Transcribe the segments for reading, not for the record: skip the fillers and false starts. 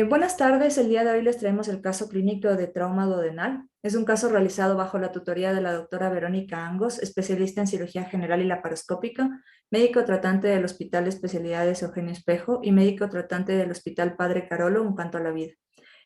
Buenas tardes, el día de hoy les traemos el caso clínico de trauma duodenal. Es un caso realizado bajo la tutoría de la doctora Verónica Angos, especialista en cirugía general y laparoscópica, médico tratante del Hospital de Especialidades Eugenio Espejo y médico tratante del Hospital Padre Carolo, Un Canto a la Vida.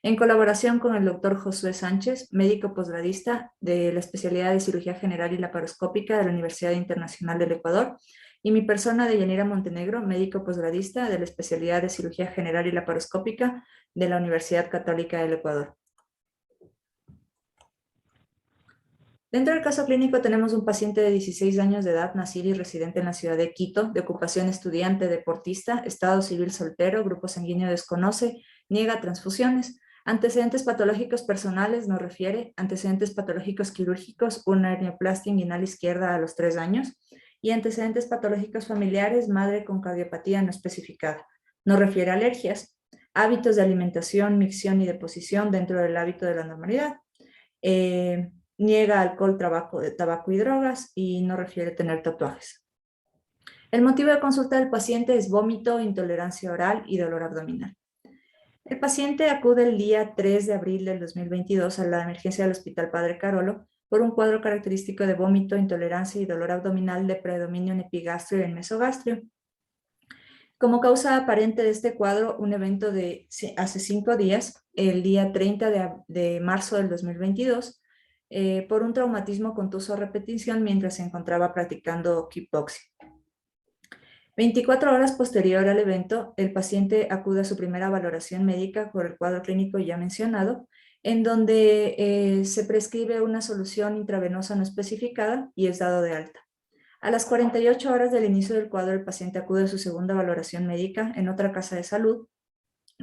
En colaboración con el doctor Josué Sánchez, médico posgradista de la especialidad de cirugía general y laparoscópica de la Universidad Internacional del Ecuador, y mi persona de Yanira Montenegro, médico posgradista de la especialidad de cirugía general y laparoscópica de la Universidad Católica del Ecuador. Dentro del caso clínico tenemos un paciente de 16 años de edad, nacido y residente en la ciudad de Quito, de ocupación estudiante, deportista, estado civil soltero, grupo sanguíneo desconoce, niega transfusiones, antecedentes patológicos personales no refiere, antecedentes patológicos quirúrgicos, una hernioplastia inguinal izquierda a los 3 años, y antecedentes patológicos familiares, madre con cardiopatía no especificada. No refiere alergias, hábitos de alimentación, micción y deposición dentro del hábito de la normalidad. Niega alcohol, tabaco y drogas y no refiere tener tatuajes. El motivo de consulta del paciente es vómito, intolerancia oral y dolor abdominal. El paciente acude el día 3 de abril del 2022 a la emergencia del Hospital Padre Carolo por un cuadro característico de vómito, intolerancia y dolor abdominal de predominio en epigastrio y en mesogastrio. Como causa aparente de este cuadro, un evento de hace 5 días, el día 30 de marzo del 2022, por un traumatismo contuso a repetición mientras se encontraba practicando kickboxing. 24 horas posterior al evento, el paciente acude a su primera valoración médica por el cuadro clínico ya mencionado, en donde se prescribe una solución intravenosa no especificada y es dado de alta. A las 48 horas del inicio del cuadro, el paciente acude a su segunda valoración médica en otra casa de salud,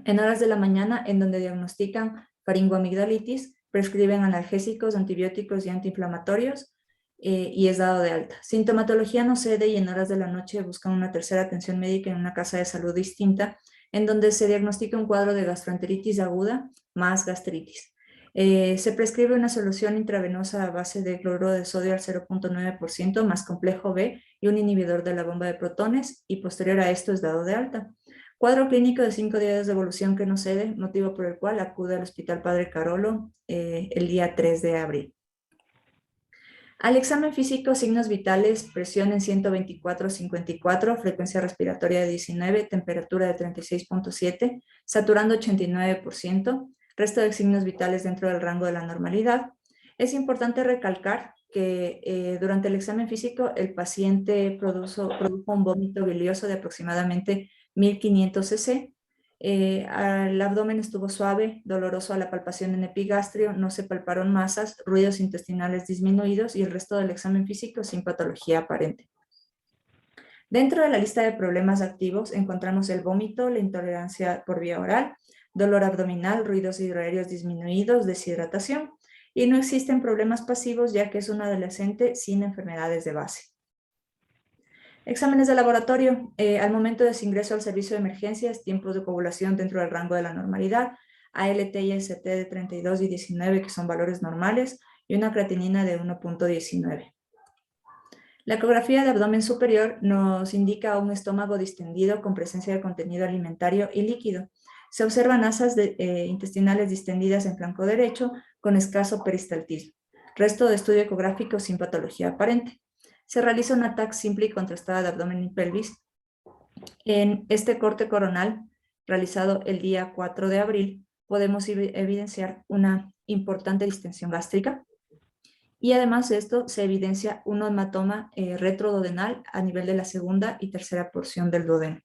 en horas de la mañana, en donde diagnostican faringoamigdalitis, prescriben analgésicos, antibióticos y antiinflamatorios y es dado de alta. Sintomatología no cede y en horas de la noche buscan una tercera atención médica en una casa de salud distinta, en donde se diagnostica un cuadro de gastroenteritis aguda más gastritis. Se prescribe una solución intravenosa a base de cloruro de sodio al 0.9% más complejo B y un inhibidor de la bomba de protones y posterior a esto es dado de alta. Cuadro clínico de 5 días de evolución que no cede, motivo por el cual acude al Hospital Padre Carolo el día 3 de abril. Al examen físico, signos vitales, presión en 124/54, frecuencia respiratoria de 19, temperatura de 36.7, saturando 89%, resto de signos vitales dentro del rango de la normalidad. Es importante recalcar que durante el examen físico el paciente produjo un vómito bilioso de aproximadamente 1500 cc. El abdomen estuvo suave, doloroso a la palpación en epigastrio, no se palparon masas, ruidos intestinales disminuidos y el resto del examen físico sin patología aparente. Dentro de la lista de problemas activos encontramos el vómito, la intolerancia por vía oral, dolor abdominal, ruidos hidroaéreos disminuidos, deshidratación y no existen problemas pasivos ya que es un adolescente sin enfermedades de base. Exámenes de laboratorio. Al momento de su ingreso al servicio de emergencias, tiempos de coagulación dentro del rango de la normalidad, ALT y ST de 32 y 19, que son valores normales, y una creatinina de 1.19. La ecografía de abdomen superior nos indica un estómago distendido con presencia de contenido alimentario y líquido. Se observan asas intestinales distendidas en flanco derecho con escaso peristaltismo. Resto de estudio ecográfico sin patología aparente. Se realiza una TAC simple y contrastada de abdomen y pelvis. En este corte coronal, realizado el día 4 de abril, podemos evidenciar una importante distensión gástrica y además de esto se evidencia un hematoma retroduodenal a nivel de la segunda y tercera porción del duodeno.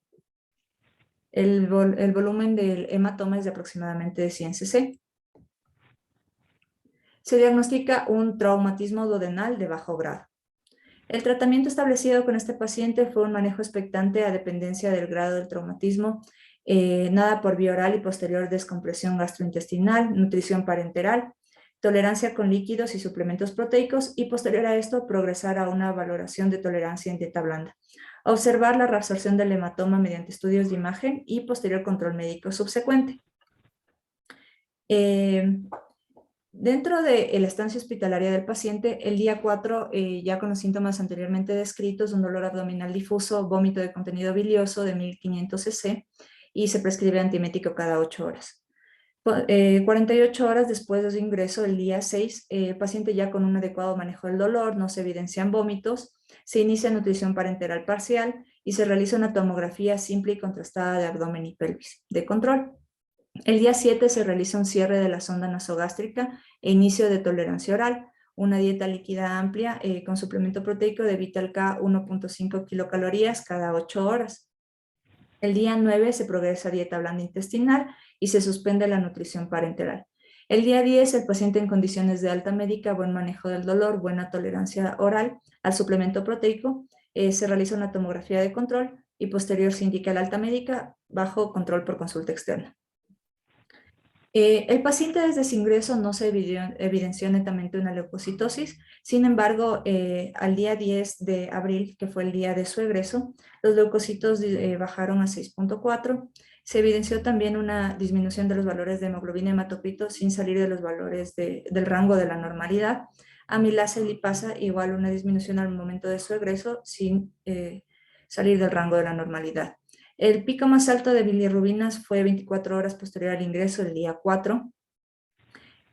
El volumen del hematoma es de aproximadamente 100 cc. Se diagnostica un traumatismo duodenal de bajo grado. El tratamiento establecido con este paciente fue un manejo expectante a dependencia del grado del traumatismo, nada por vía oral y posterior descompresión gastrointestinal, nutrición parenteral, tolerancia con líquidos y suplementos proteicos y posterior a esto progresar a una valoración de tolerancia en dieta blanda. Observar la reabsorción del hematoma mediante estudios de imagen y posterior control médico subsecuente. Dentro de la estancia hospitalaria del paciente, el día 4, ya con los síntomas anteriormente descritos, un dolor abdominal difuso, vómito de contenido bilioso de 1500 cc y se prescribe antiemético cada 8 horas. 48 horas después de su ingreso, el día 6, el paciente ya con un adecuado manejo del dolor, no se evidencian vómitos, se inicia nutrición parenteral parcial y se realiza una tomografía simple y contrastada de abdomen y pelvis de control. El día 7 se realiza un cierre de la sonda nasogástrica e inicio de tolerancia oral, una dieta líquida amplia con suplemento proteico de Vital K 1.5 kilocalorías cada 8 horas. El día 9 se progresa a dieta blanda intestinal y se suspende la nutrición parenteral. El día 10, el paciente en condiciones de alta médica, buen manejo del dolor, buena tolerancia oral al suplemento proteico, se realiza una tomografía de control y posterior se indica la alta médica bajo control por consulta externa. El paciente desde su ingreso no se evidenció netamente una leucocitosis, sin embargo, al día 10 de abril, que fue el día de su egreso, los leucocitos bajaron a 6.4. Se evidenció también una disminución de los valores de hemoglobina y hematocrito sin salir de los valores del rango de la normalidad. Amilasa y lipasa igual una disminución al momento de su egreso sin salir del rango de la normalidad. El pico más alto de bilirrubinas fue 24 horas posterior al ingreso, el día 4,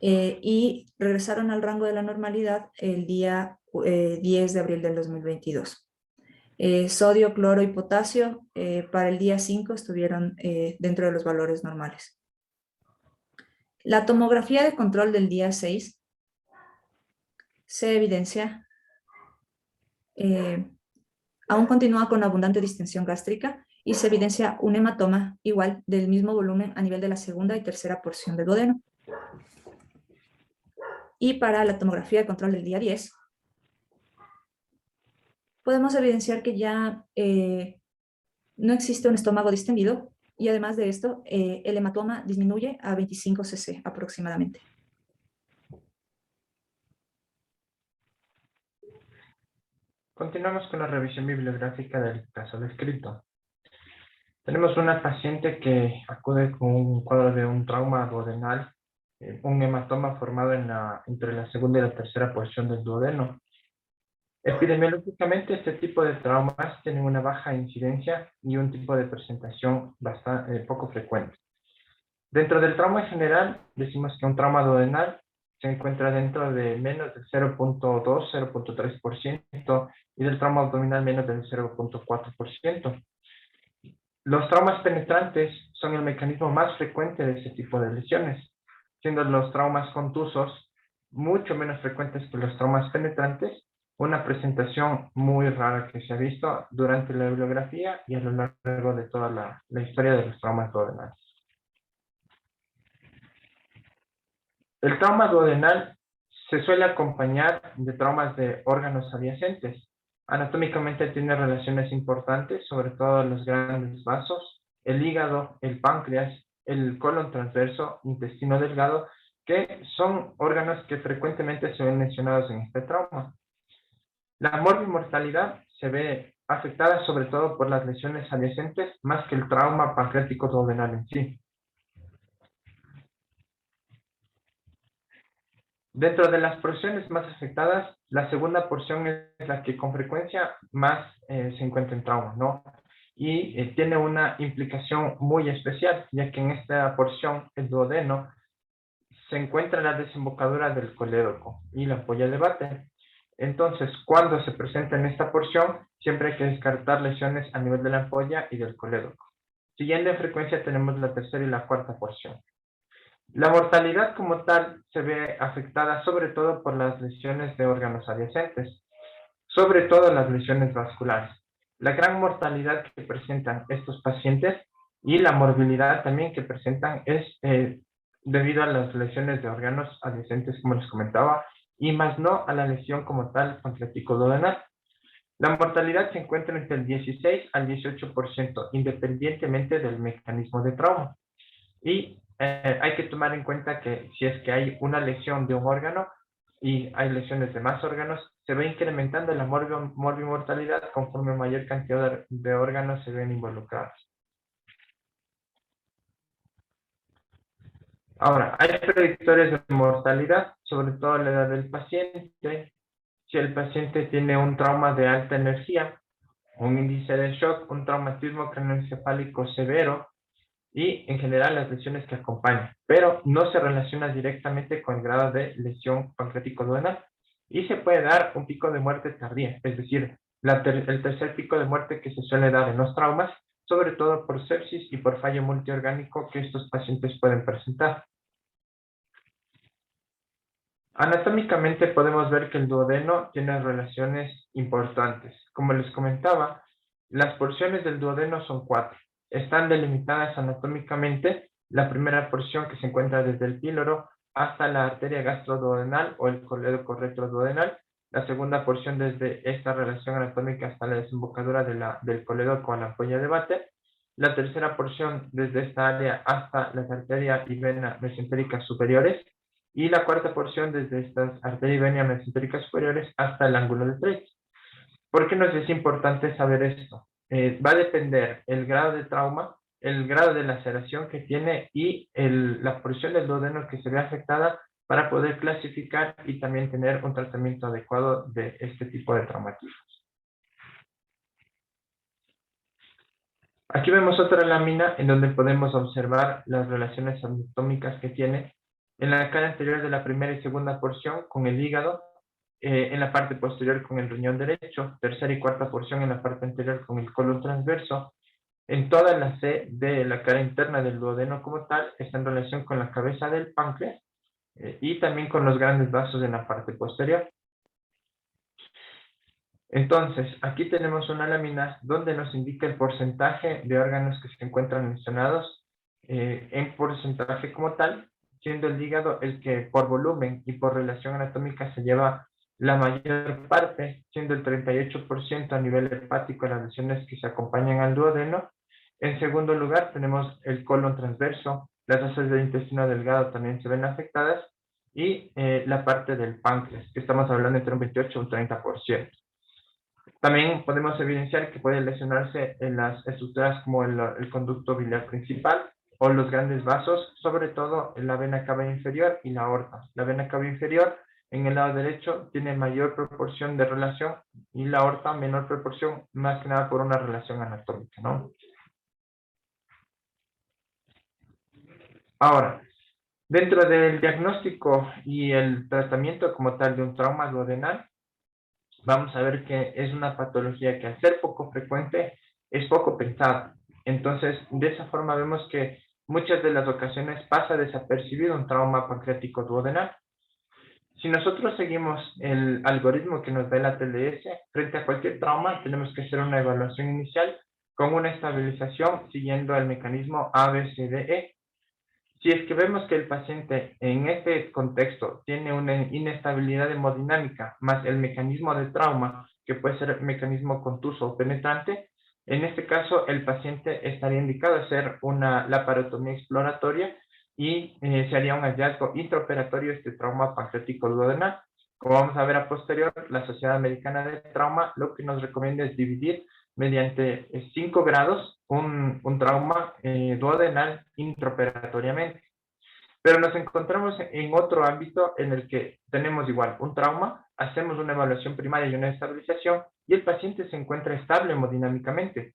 y regresaron al rango de la normalidad el día 10 de abril del 2022. Sodio, cloro y potasio para el día 5 estuvieron dentro de los valores normales. La tomografía de control del día 6 se evidencia, aún continúa con abundante distensión gástrica, y se evidencia un hematoma igual del mismo volumen a nivel de la segunda y tercera porción del duodeno. Y para la tomografía de control del día 10, podemos evidenciar que ya no existe un estómago distendido y además de esto, el hematoma disminuye a 25 cc aproximadamente. Continuamos con la revisión bibliográfica del caso descrito. Tenemos una paciente que acude con un cuadro de un trauma duodenal, un hematoma formado entre la segunda y la tercera porción del duodeno. Epidemiológicamente, este tipo de traumas tienen una baja incidencia y un tipo de presentación bastante poco frecuente. Dentro del trauma en general, decimos que un trauma duodenal se encuentra dentro de menos del 0.2, 0.3% y del trauma abdominal menos del 0.4%. Los traumas penetrantes son el mecanismo más frecuente de ese tipo de lesiones, siendo los traumas contusos mucho menos frecuentes que los traumas penetrantes, una presentación muy rara que se ha visto durante la bibliografía y a lo largo de toda la historia de los traumas duodenales. El trauma duodenal se suele acompañar de traumas de órganos adyacentes. Anatómicamente tiene relaciones importantes, sobre todo los grandes vasos, el hígado, el páncreas, el colon transverso, intestino delgado, que son órganos que frecuentemente se ven mencionados en este trauma. La morbimortalidad se ve afectada sobre todo por las lesiones adyacentes más que el trauma pancreático duodenal en sí. Dentro de las porciones más afectadas, la segunda porción es la que con frecuencia más se encuentra en trauma, ¿no? Y tiene una implicación muy especial, ya que en esta porción, el duodeno, se encuentra la desembocadura del colédoco y la ampolla de Vater. Entonces, cuando se presenta en esta porción, siempre hay que descartar lesiones a nivel de la ampolla y del colédoco. Siguiendo en frecuencia tenemos la tercera y la cuarta porción. La mortalidad como tal se ve afectada sobre todo por las lesiones de órganos adyacentes, sobre todo las lesiones vasculares. La gran mortalidad que presentan estos pacientes y la morbilidad también que presentan es debido a las lesiones de órganos adyacentes, como les comentaba, y más no a la lesión como tal pancreático duodenal. La mortalidad se encuentra entre el 16 al 18%, independientemente del mecanismo de trauma. Y hay que tomar en cuenta que si es que hay una lesión de un órgano y hay lesiones de más órganos, se va incrementando la morbimortalidad conforme mayor cantidad de órganos se ven involucrados. Ahora, hay predictores de mortalidad, sobre todo la edad del paciente. Si el paciente tiene un trauma de alta energía, un índice de shock, un traumatismo craneoencefálico severo, y en general las lesiones que acompañan, pero no se relaciona directamente con el grado de lesión pancreático-duodenal y se puede dar un pico de muerte tardía, es decir, el tercer pico de muerte que se suele dar en los traumas, sobre todo por sepsis y por fallo multiorgánico que estos pacientes pueden presentar. Anatómicamente podemos ver que el duodeno tiene relaciones importantes. Como les comentaba, las porciones del duodeno son 4. Están delimitadas anatómicamente. La primera porción que se encuentra desde el píloro hasta la arteria gastroduodenal o el colédoco retroduodenal. La segunda porción desde esta relación anatómica hasta la desembocadura del colédoco a la ampolla de Vater. La tercera porción desde esta área hasta las arterias y venas mesentéricas superiores. Y la cuarta porción desde estas arterias y venas mesentéricas superiores hasta el ángulo de Treitz. ¿Por qué nos es importante saber esto? Va a depender el grado de trauma, el grado de laceración que tiene y la porción del duodeno que se ve afectada para poder clasificar y también tener un tratamiento adecuado de este tipo de traumatismos. Aquí vemos otra lámina en donde podemos observar las relaciones anatómicas que tiene en la cara anterior de la primera y segunda porción con el hígado, en la parte posterior con el riñón derecho, tercera y cuarta porción en la parte anterior con el colon transverso. En toda la C de la cara interna del duodeno como tal está en relación con la cabeza del páncreas y también con los grandes vasos en la parte posterior. Entonces, aquí tenemos una lámina donde nos indica el porcentaje de órganos que se encuentran lesionados en porcentaje como tal, siendo el hígado el que por volumen y por relación anatómica se lleva la mayor parte, siendo el 38% a nivel hepático las lesiones que se acompañan al duodeno. En segundo lugar tenemos el colon transverso, las heces del intestino delgado también se ven afectadas y la parte del páncreas, que estamos hablando entre un 28 y un 30%. También podemos evidenciar que puede lesionarse en las estructuras como el conducto biliar principal o los grandes vasos, sobre todo en la vena cava inferior y la aorta. La vena cava inferior en el lado derecho tiene mayor proporción de relación y la aorta menor proporción, más que nada por una relación anatómica, ¿no? Ahora, dentro del diagnóstico y el tratamiento como tal de un trauma duodenal, vamos a ver que es una patología que al ser poco frecuente es poco pensada. Entonces, de esa forma vemos que muchas de las ocasiones pasa desapercibido un trauma pancreático duodenal. Si nosotros seguimos el algoritmo que nos da la TLS, frente a cualquier trauma tenemos que hacer una evaluación inicial con una estabilización siguiendo el mecanismo ABCDE. Si es que vemos que el paciente en este contexto tiene una inestabilidad hemodinámica más el mecanismo de trauma, que puede ser mecanismo contuso o penetrante, en este caso el paciente estaría indicado hacer una laparotomía exploratoria y se haría un hallazgo intraoperatorio de este trauma pancreático duodenal. Como vamos a ver a posterior, la Sociedad Americana de Trauma lo que nos recomienda es dividir mediante 5 grados un trauma duodenal intraoperatoriamente. Pero nos encontramos en otro ámbito en el que tenemos igual un trauma, hacemos una evaluación primaria y una estabilización y el paciente se encuentra estable hemodinámicamente.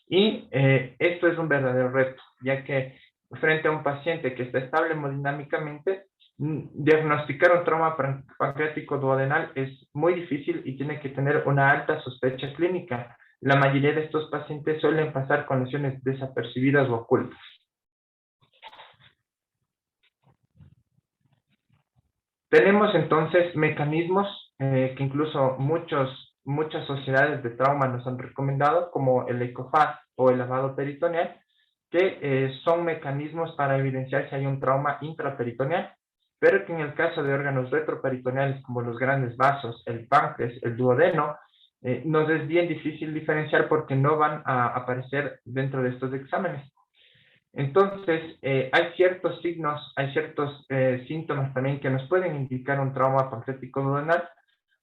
Y esto es un verdadero reto, ya que frente a un paciente que está estable hemodinámicamente, diagnosticar un trauma pancreático duodenal es muy difícil y tiene que tener una alta sospecha clínica. La mayoría de estos pacientes suelen pasar con lesiones desapercibidas o ocultas. Tenemos entonces mecanismos que incluso muchas sociedades de trauma nos han recomendado, como el ECOFAST o el lavado peritoneal, que son mecanismos para evidenciar si hay un trauma intraperitoneal, pero que en el caso de órganos retroperitoneales como los grandes vasos, el páncreas, el duodeno, nos es bien difícil diferenciar porque no van a aparecer dentro de estos exámenes. Entonces, hay ciertos signos, hay ciertos síntomas también que nos pueden indicar un trauma pancreático duodenal,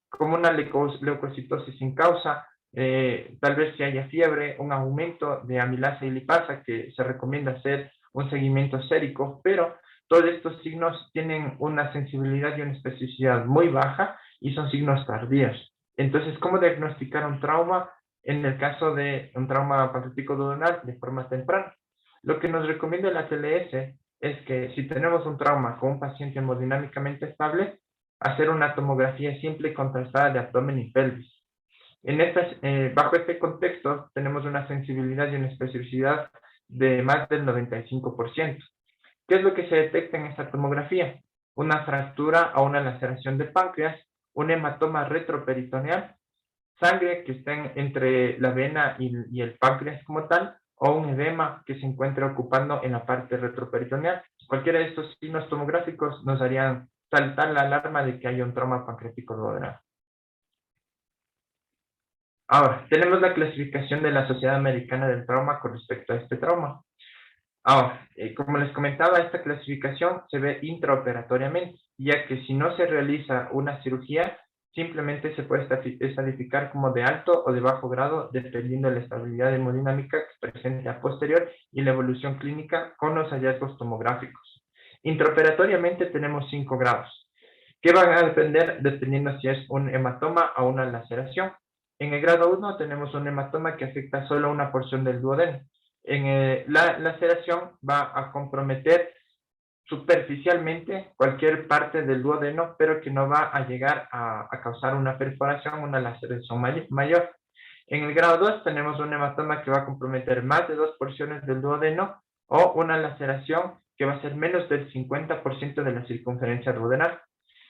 como una leucocitosis sin causa, tal vez si haya fiebre, un aumento de amilasa y lipasa, que se recomienda hacer un seguimiento sérico, pero todos estos signos tienen una sensibilidad y una especificidad muy baja y son signos tardíos. Entonces, ¿cómo diagnosticar un trauma en el caso de un trauma pancreático duodenal de forma temprana? Lo que nos recomienda la TLS es que si tenemos un trauma con un paciente hemodinámicamente estable, hacer una tomografía simple y contrastada de abdomen y pelvis. Bajo este contexto, tenemos una sensibilidad y una especificidad de más del 95%. ¿Qué es lo que se detecta en esta tomografía? Una fractura o una laceración de páncreas, un hematoma retroperitoneal, sangre que está entre la vena y el páncreas como tal, o un edema que se encuentra ocupando en la parte retroperitoneal. Cualquiera de estos signos tomográficos nos harían saltar la alarma de que hay un trauma pancreático duodenal. Ahora, tenemos la clasificación de la Sociedad Americana del Trauma con respecto a este trauma. Ahora, como les comentaba, esta clasificación se ve intraoperatoriamente, ya que si no se realiza una cirugía, simplemente se puede estadificar como de alto o de bajo grado, dependiendo de la estabilidad hemodinámica que se presente a posterior y la evolución clínica con los hallazgos tomográficos. Intraoperatoriamente tenemos 5 grados, que van a depender dependiendo si es un hematoma o una laceración. En el grado 1 tenemos un hematoma que afecta solo una porción del duodeno. La laceración va a comprometer superficialmente cualquier parte del duodeno, pero que no va a llegar a causar una perforación, una laceración mayor. En el grado 2 tenemos un hematoma que va a comprometer más de 2 porciones del duodeno o una laceración que va a ser menos del 50% de la circunferencia duodenal.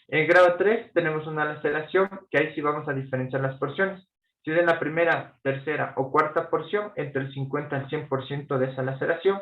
En el grado 3 tenemos una laceración que ahí sí vamos a diferenciar las porciones. Si es en la primera, tercera o cuarta porción, entre el 50 al 100% de esa laceración,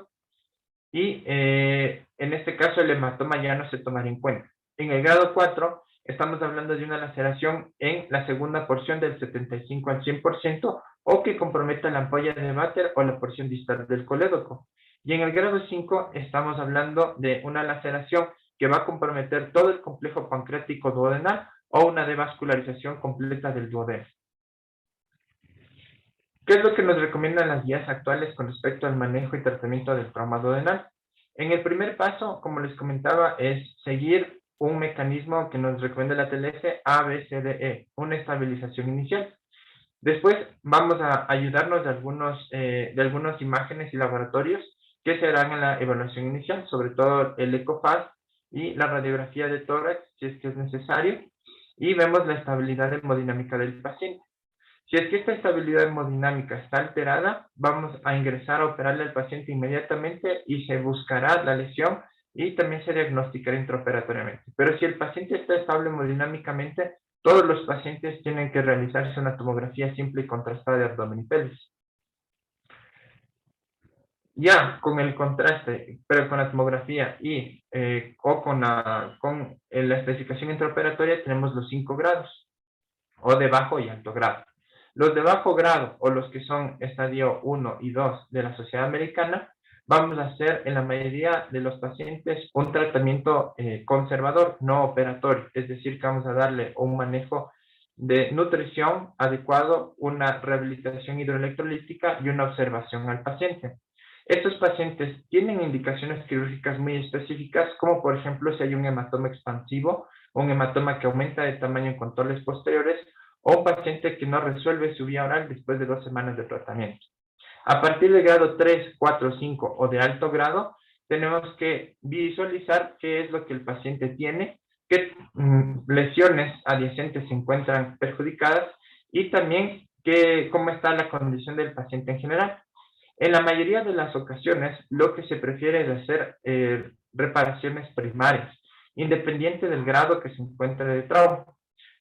y en este caso el hematoma ya no se tomará en cuenta. En el grado 4 estamos hablando de una laceración en la segunda porción del 75 al 100% o que comprometa la ampolla de Vater o la porción distal del colédoco. Y en el grado 5 estamos hablando de una laceración que va a comprometer todo el complejo pancreático duodenal o una devascularización completa del duodeno. ¿Qué es lo que nos recomiendan las guías actuales con respecto al manejo y tratamiento del trauma duodenal? En el primer paso, como les comentaba, es seguir un mecanismo que nos recomienda la TLS ABCDE, una estabilización inicial. Después vamos a ayudarnos de algunas imágenes y laboratorios que se harán en la evaluación inicial, sobre todo el ECOFAS y la radiografía de tórax, si es que es necesario, y vemos la estabilidad hemodinámica del paciente. Si es que esta estabilidad hemodinámica está alterada, vamos a ingresar a operarle al paciente inmediatamente y se buscará la lesión y también se diagnosticará intraoperatoriamente. Pero si el paciente está estable hemodinámicamente, todos los pacientes tienen que realizarse una tomografía simple y contrastada de abdomen y pelvis. Ya con el contraste, pero con la tomografía o con la especificación intraoperatoria tenemos los 5 grados, o de bajo y alto grado. Los de bajo grado o los que son estadio 1 y 2 de la Sociedad Americana, vamos a hacer en la mayoría de los pacientes un tratamiento conservador, no operatorio. Es decir, que vamos a darle un manejo de nutrición adecuado, una rehabilitación hidroelectrolítica y una observación al paciente. Estos pacientes tienen indicaciones quirúrgicas muy específicas, como por ejemplo si hay un hematoma expansivo, un hematoma que aumenta de tamaño en controles posteriores, o un paciente que no resuelve su vía oral después de 2 semanas de tratamiento. A partir del grado 3, 4, 5 o de alto grado, tenemos que visualizar qué es lo que el paciente tiene, qué lesiones adyacentes se encuentran perjudicadas y también cómo está la condición del paciente en general. En la mayoría de las ocasiones, lo que se prefiere es hacer reparaciones primarias, independiente del grado que se encuentre de trauma.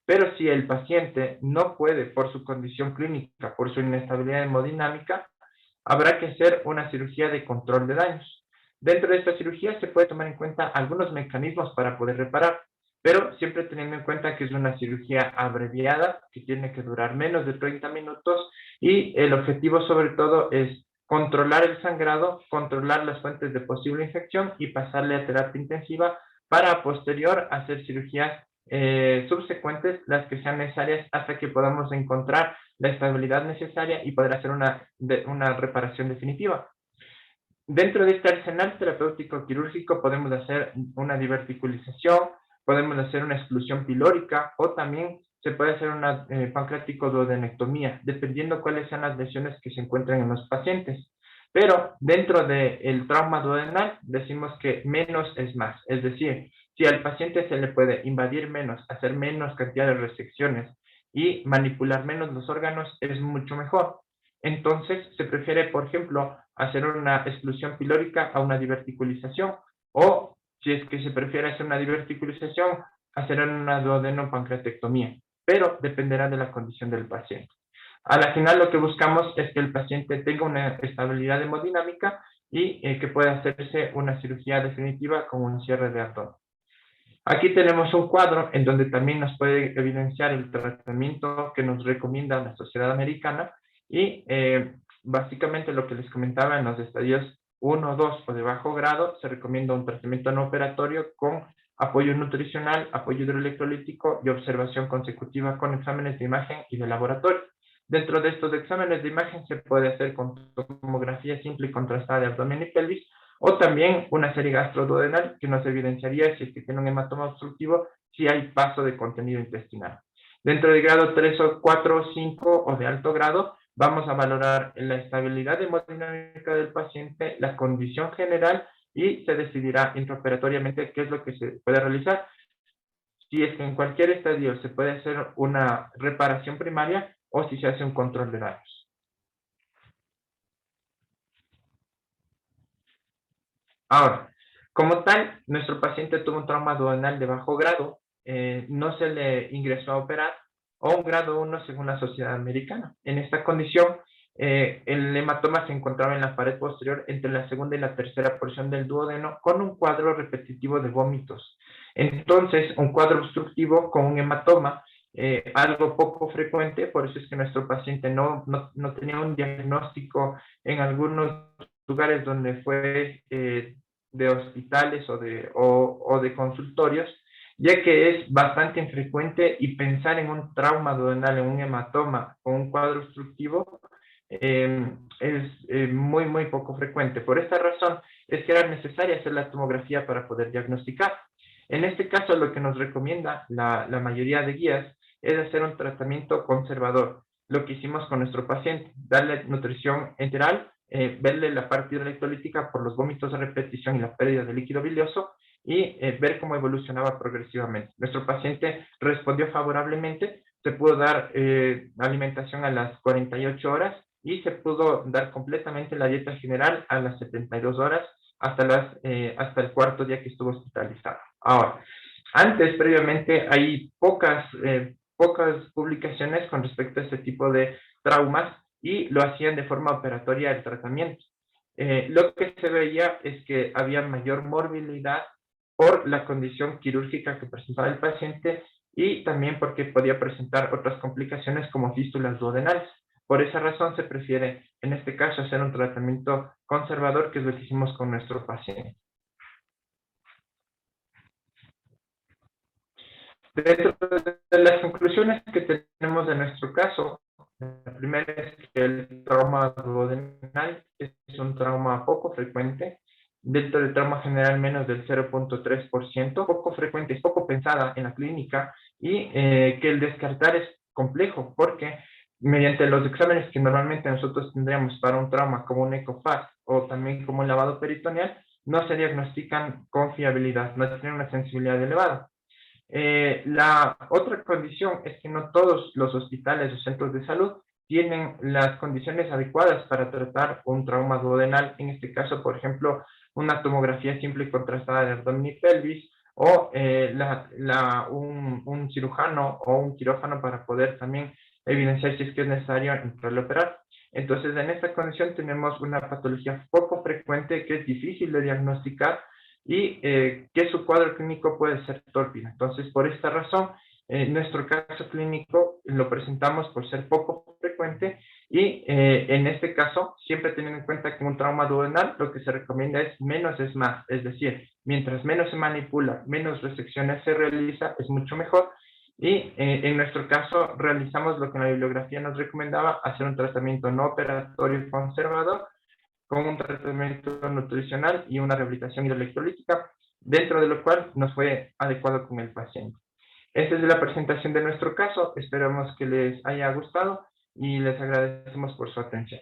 Pero si el paciente no puede por su condición clínica, por su inestabilidad hemodinámica, habrá que hacer una cirugía de control de daños. Dentro de esta cirugía se puede tomar en cuenta algunos mecanismos para poder reparar, pero siempre teniendo en cuenta que es una cirugía abreviada, que tiene que durar menos de 30 minutos y el objetivo sobre todo es controlar el sangrado, controlar las fuentes de posible infección y pasarle a terapia intensiva para a posterior hacer cirugías subsecuentes, las que sean necesarias hasta que podamos encontrar la estabilidad necesaria y poder hacer una reparación definitiva. Dentro de este arsenal terapéutico quirúrgico podemos hacer una diverticulización, podemos hacer una exclusión pilórica o también se puede hacer una pancreático duodenectomía, dependiendo cuáles sean las lesiones que se encuentran en los pacientes. Pero dentro del trauma duodenal decimos que menos es más. Es decir, si al paciente se le puede invadir menos, hacer menos cantidad de resecciones y manipular menos los órganos, es mucho mejor. Entonces, se prefiere, por ejemplo, hacer una exclusión pilórica a una diverticulización, o si es que se prefiere hacer una diverticulización, hacer una duodenopancreatectomía, pero dependerá de la condición del paciente. A la final lo que buscamos es que el paciente tenga una estabilidad hemodinámica y que pueda hacerse una cirugía definitiva con un cierre de abdomen. Aquí tenemos un cuadro en donde también nos puede evidenciar el tratamiento que nos recomienda la Sociedad Americana y básicamente lo que les comentaba en los estadios 1, 2 o de bajo grado, se recomienda un tratamiento no operatorio con apoyo nutricional, apoyo hidroelectrolítico y observación consecutiva con exámenes de imagen y de laboratorio. Dentro de estos exámenes de imagen se puede hacer con tomografía simple y contrastada de abdomen y pelvis, o también una serie gastroduodenal que nos evidenciaría si es que tiene un hematoma obstructivo, si hay paso de contenido intestinal. Dentro de grado 3 o 4 o 5 o de alto grado, vamos a valorar la estabilidad hemodinámica del paciente, la condición general y se decidirá intraoperatoriamente qué es lo que se puede realizar. Si es que en cualquier estadio se puede hacer una reparación primaria o si se hace un control de daños. Ahora, como tal, nuestro paciente tuvo un trauma duodenal de bajo grado, no se le ingresó a operar, o un grado 1 según la Sociedad Americana. En esta condición, el hematoma se encontraba en la pared posterior entre la segunda y la tercera porción del duodeno con un cuadro repetitivo de vómitos. Entonces, un cuadro obstructivo con un hematoma, algo poco frecuente, por eso es que nuestro paciente no tenía un diagnóstico en algunos lugares donde fue de hospitales o de consultorios, ya que es bastante infrecuente y pensar en un trauma duodenal, en un hematoma o un cuadro obstructivo, es muy poco frecuente. Por esta razón es que era necesaria hacer la tomografía para poder diagnosticar. En este caso, lo que nos recomienda la mayoría de guías es hacer un tratamiento conservador. Lo que hicimos con nuestro paciente, darle nutrición enteral, verle la parte electrolítica por los vómitos de repetición y la pérdida de líquido bilioso y ver cómo evolucionaba progresivamente. Nuestro paciente respondió favorablemente, se pudo dar alimentación a las 48 horas y se pudo dar completamente la dieta general a las 72 horas hasta el cuarto día que estuvo hospitalizado. Ahora, previamente, hay pocas publicaciones con respecto a este tipo de traumas y lo hacían de forma operatoria el tratamiento. Lo que se veía es que había mayor morbilidad por la condición quirúrgica que presentaba el paciente y también porque podía presentar otras complicaciones como fístulas duodenales. Por esa razón se prefiere, en este caso, hacer un tratamiento conservador, que es lo que hicimos con nuestro paciente. Dentro de las conclusiones que tenemos de nuestro caso, la primera es que el trauma duodenal es un trauma poco frecuente. Dentro del trauma general, menos del 0.3%, poco frecuente, es poco pensada en la clínica y que el descartar es complejo porque mediante los exámenes que normalmente nosotros tendríamos para un trauma como un ECOFAST o también como un lavado peritoneal, no se diagnostican con fiabilidad, no tienen una sensibilidad elevada. La otra condición es que no todos los hospitales o centros de salud tienen las condiciones adecuadas para tratar un trauma duodenal. En este caso, por ejemplo, una tomografía simple y contrastada de abdomen y pelvis, o un cirujano o un quirófano para poder también evidenciar si es que es necesario entrar a operar. Entonces, en esta condición tenemos una patología poco frecuente que es difícil de diagnosticar y que su cuadro clínico puede ser tórpido. Entonces, por esta razón, nuestro caso clínico lo presentamos por ser poco frecuente y en este caso, siempre teniendo en cuenta que un trauma duodenal, lo que se recomienda es menos es más, es decir, mientras menos se manipula, menos resecciones se realiza, es mucho mejor. Y en nuestro caso realizamos lo que la bibliografía nos recomendaba, hacer un tratamiento no operatorio conservador con un tratamiento nutricional y una rehabilitación hidroelectrolítica, dentro de lo cual nos fue adecuado con el paciente. Esta es la presentación de nuestro caso, esperamos que les haya gustado y les agradecemos por su atención.